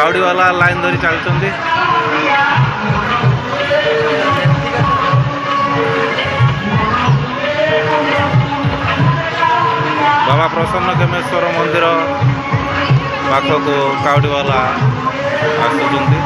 Cowardly वाला line धरी चलते। बाबा प्रसन्न केमेश्वर मंदिर पाखक काउडी वाला आसुचंती।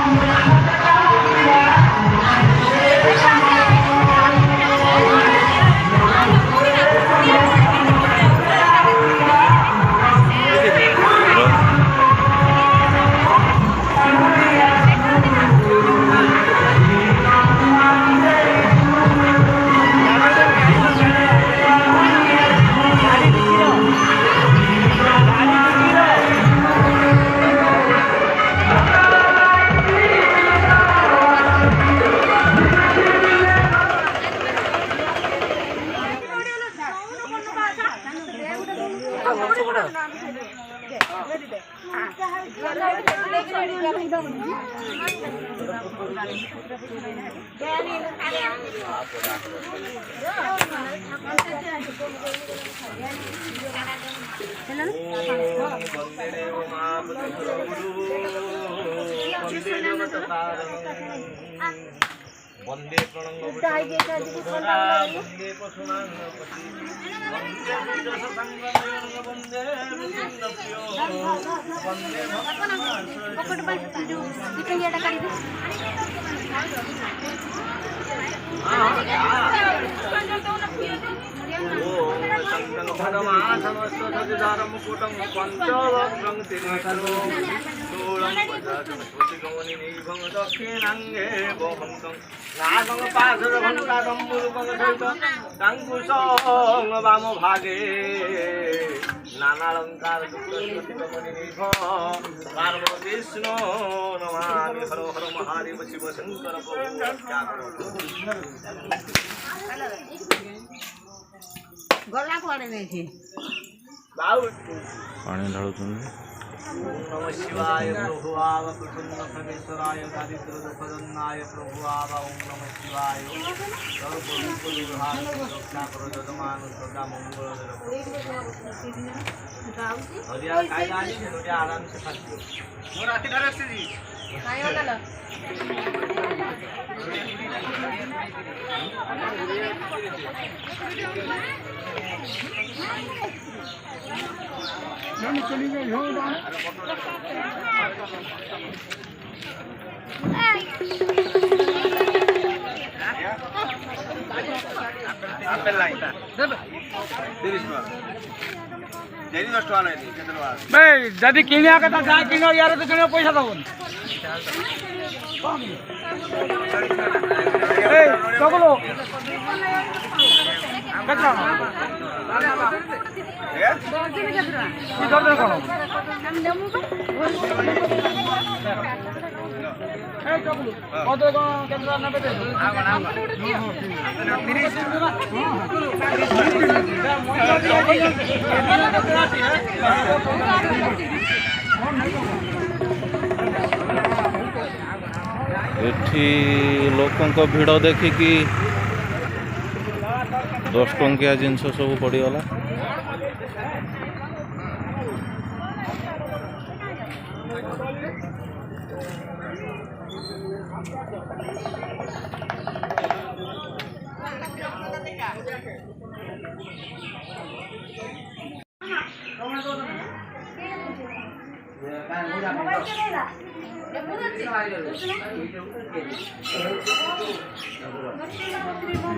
वंदे दक्षिणांगे नागं पाशरभङ्गादं मुरुकं वाम भागे नानालंकार पार्वतीष्णो नमामि। हर हर महादेव शिव शंकर पानी ढालू नमः शिवाय प्रभुआव प्रसन्न परमेश्वराय दारिद्र दुःखदन्नाय प्रभुआव ओम नमः शिवाय सर्वभूतविभाग रक्षा करो जगमान सदा मंगल हरिया काय गाली थोड़ी आराम से खाती हो राती धरे से जी काय होता ना चली गई हो जदि किनिया कथा जा किनो यार तो किनो पैसा दबो ए कगलो कथा एठी लोकों भिड़ देखिकी 10 टंकिया जिनस सब पड़गला।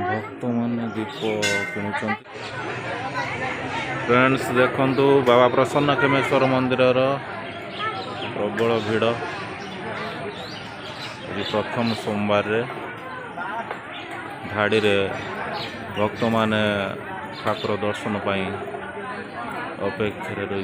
भक्त मैंने दीप किणुं। फ्रेंड्स देखंतु बाबा प्रसन्न केमेश्वर मंदिर प्रबल भिड़ प्रथम सोमवार धाड़ी रे भक्त माने ठाकुर दर्शन पाई अपेक्षा रही।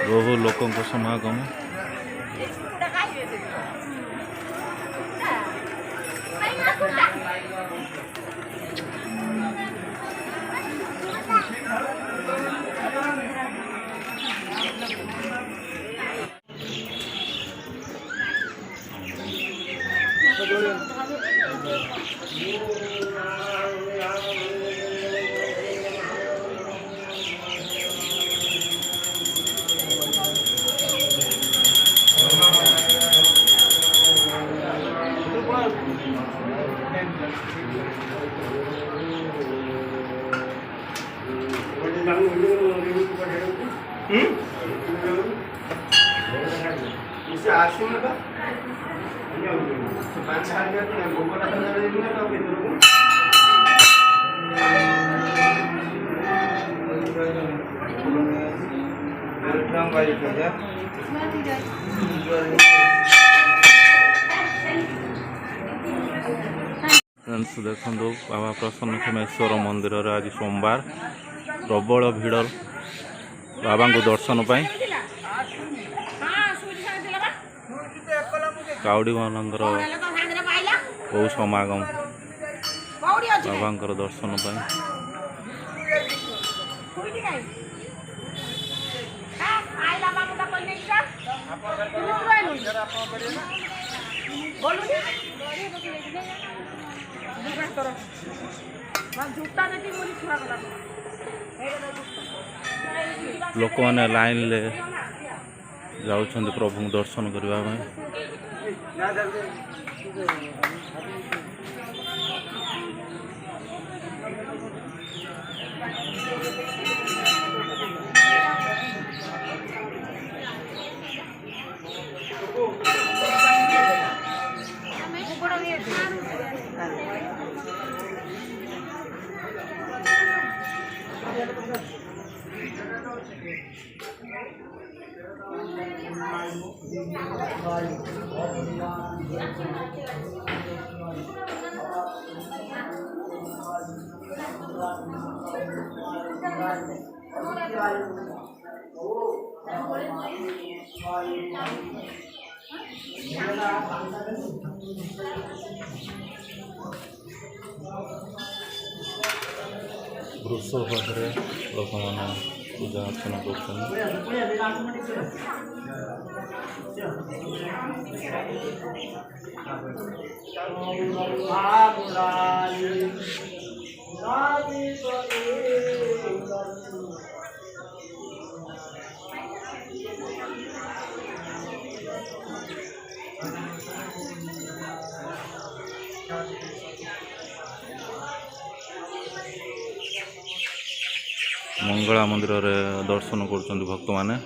बहु लोकों समागम फ्रेंड्स देखो बाबा प्रसन्न खेमेश्वर मंदिर आज सोमवार प्रबल भिड़ बाबा को दर्शन पाई काउडी मानकर बहु समागम बाबा दर्शन पाई लोक मैंने लाइन ले जाऊँ प्रभु दर्शन करने वृष पाखे लोक मैंने पूजा अर्चना मंगला मंदिर रे दर्शन कर भक्त माने।